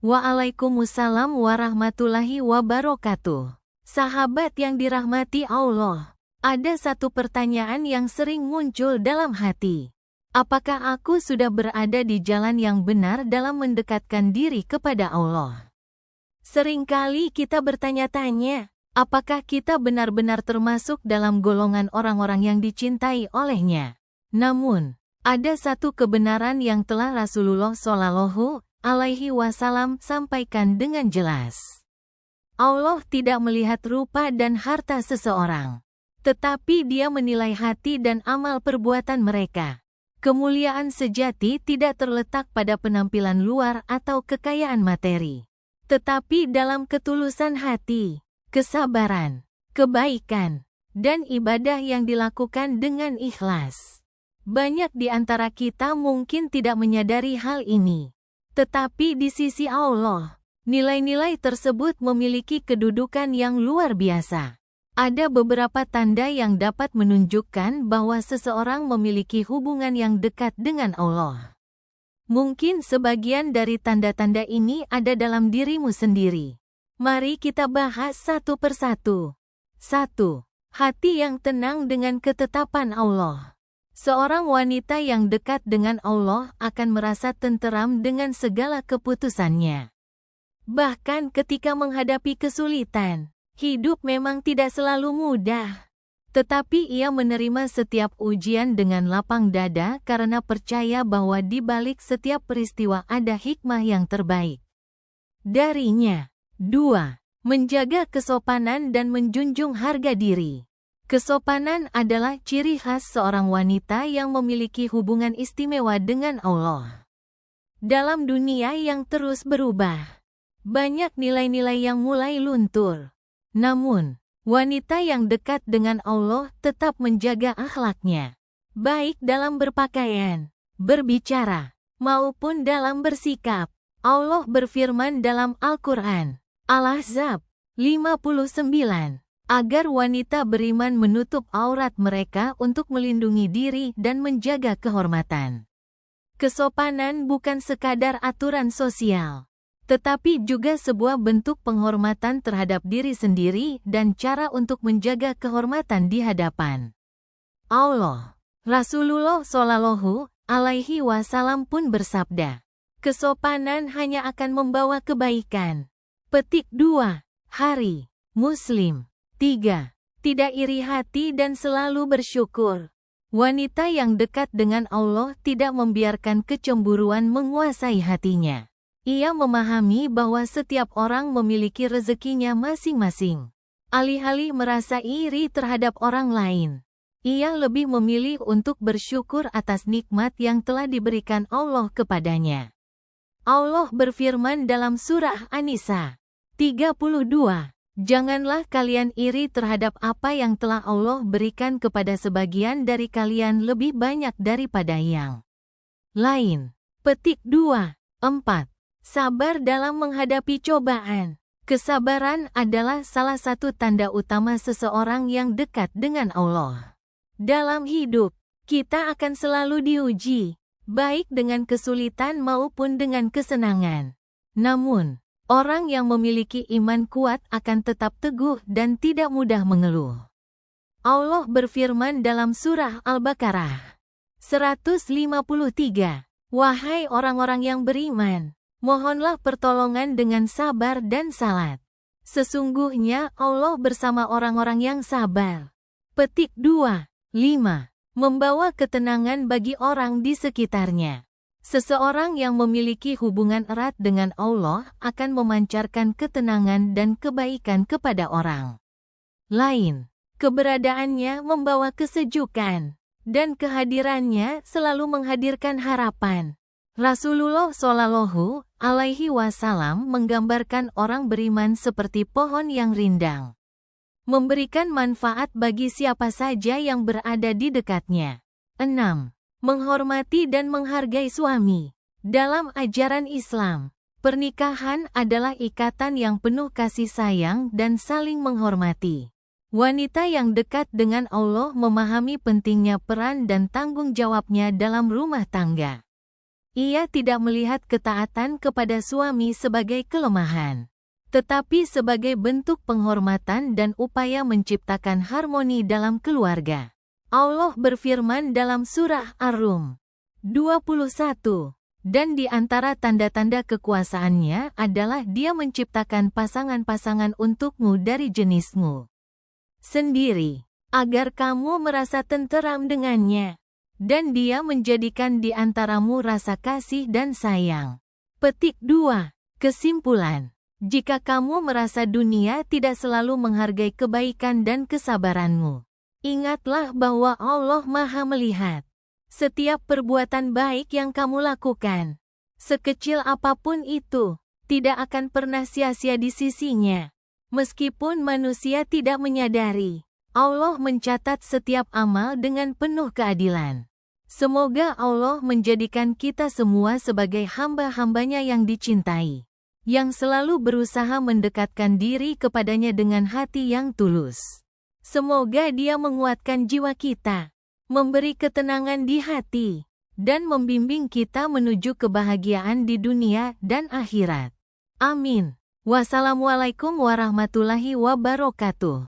Waalaikumsalam warahmatullahi wabarakatuh. Sahabat yang dirahmati Allah, ada satu pertanyaan yang sering muncul dalam hati. Apakah aku sudah berada di jalan yang benar dalam mendekatkan diri kepada Allah? Seringkali kita bertanya-tanya, apakah kita benar-benar termasuk dalam golongan orang-orang yang dicintai olehnya? Namun, ada satu kebenaran yang telah Rasulullah Shallallahu Alaihi Wasallam sampaikan dengan jelas. Allah tidak melihat rupa dan harta seseorang, tetapi Dia menilai hati dan amal perbuatan mereka. Kemuliaan sejati tidak terletak pada penampilan luar atau kekayaan materi, tetapi dalam ketulusan hati, kesabaran, kebaikan, dan ibadah yang dilakukan dengan ikhlas. Banyak di antara kita mungkin tidak menyadari hal ini. Tetapi di sisi Allah, nilai-nilai tersebut memiliki kedudukan yang luar biasa. Ada beberapa tanda yang dapat menunjukkan bahwa seseorang memiliki hubungan yang dekat dengan Allah. Mungkin sebagian dari tanda-tanda ini ada dalam dirimu sendiri. Mari kita bahas satu persatu. 1. Hati yang tenang dengan ketetapan Allah. Seorang wanita yang dekat dengan Allah akan merasa tenteram dengan segala keputusannya. Bahkan ketika menghadapi kesulitan, hidup memang tidak selalu mudah. Tetapi ia menerima setiap ujian dengan lapang dada karena percaya bahwa di balik setiap peristiwa ada hikmah yang terbaik darinya. 2. Menjaga kesopanan dan menjunjung harga diri. Kesopanan adalah ciri khas seorang wanita yang memiliki hubungan istimewa dengan Allah. Dalam dunia yang terus berubah, banyak nilai-nilai yang mulai luntur. Namun, wanita yang dekat dengan Allah tetap menjaga akhlaknya, baik dalam berpakaian, berbicara, maupun dalam bersikap. Allah berfirman dalam Al-Quran, Al-Ahzab 59. Agar wanita beriman menutup aurat mereka untuk melindungi diri dan menjaga kehormatan. Kesopanan bukan sekadar aturan sosial, tetapi juga sebuah bentuk penghormatan terhadap diri sendiri dan cara untuk menjaga kehormatan di hadapan Allah. Rasulullah Shallallahu Alaihi Wasallam pun bersabda, kesopanan hanya akan membawa kebaikan. Petik 2. Hari Muslim 3. Tidak iri hati dan selalu bersyukur. Wanita yang dekat dengan Allah tidak membiarkan kecemburuan menguasai hatinya. Ia memahami bahwa setiap orang memiliki rezekinya masing-masing. Alih-alih merasa iri terhadap orang lain, ia lebih memilih untuk bersyukur atas nikmat yang telah diberikan Allah kepadanya. Allah berfirman dalam surah An-Nisa 32. Janganlah kalian iri terhadap apa yang telah Allah berikan kepada sebagian dari kalian lebih banyak daripada yang lain. Petik 2. 4. Sabar dalam menghadapi cobaan. Kesabaran adalah salah satu tanda utama seseorang yang dekat dengan Allah. Dalam hidup, kita akan selalu diuji, baik dengan kesulitan maupun dengan kesenangan. Namun, orang yang memiliki iman kuat akan tetap teguh dan tidak mudah mengeluh. Allah berfirman dalam surah Al-Baqarah 153, wahai orang-orang yang beriman, mohonlah pertolongan dengan sabar dan salat. Sesungguhnya Allah bersama orang-orang yang sabar. Petik 2. 5. Membawa ketenangan bagi orang di sekitarnya. Seseorang yang memiliki hubungan erat dengan Allah akan memancarkan ketenangan dan kebaikan kepada orang lain. Keberadaannya membawa kesejukan, dan kehadirannya selalu menghadirkan harapan. Rasulullah Shallallahu Alaihi Wasallam menggambarkan orang beriman seperti pohon yang rindang, memberikan manfaat bagi siapa saja yang berada di dekatnya. 6. Menghormati dan menghargai suami. Dalam ajaran Islam, pernikahan adalah ikatan yang penuh kasih sayang dan saling menghormati. Wanita yang dekat dengan Allah memahami pentingnya peran dan tanggung jawabnya dalam rumah tangga. Ia tidak melihat ketaatan kepada suami sebagai kelemahan, tetapi sebagai bentuk penghormatan dan upaya menciptakan harmoni dalam keluarga. Allah berfirman dalam surah Ar-Rum 21, dan di antara tanda-tanda kekuasaannya adalah Dia menciptakan pasangan-pasangan untukmu dari jenismu sendiri, agar kamu merasa tenteram dengannya. Dan Dia menjadikan di antaramu rasa kasih dan sayang. Petik 2. Kesimpulan. Jika kamu merasa dunia tidak selalu menghargai kebaikan dan kesabaranmu, ingatlah bahwa Allah Maha melihat setiap perbuatan baik yang kamu lakukan. Sekecil apapun itu, tidak akan pernah sia-sia di sisinya. Meskipun manusia tidak menyadari, Allah mencatat setiap amal dengan penuh keadilan. Semoga Allah menjadikan kita semua sebagai hamba-hambanya yang dicintai, yang selalu berusaha mendekatkan diri kepadanya dengan hati yang tulus. Semoga Dia menguatkan jiwa kita, memberi ketenangan di hati, dan membimbing kita menuju kebahagiaan di dunia dan akhirat. Amin. Wassalamualaikum warahmatullahi wabarakatuh.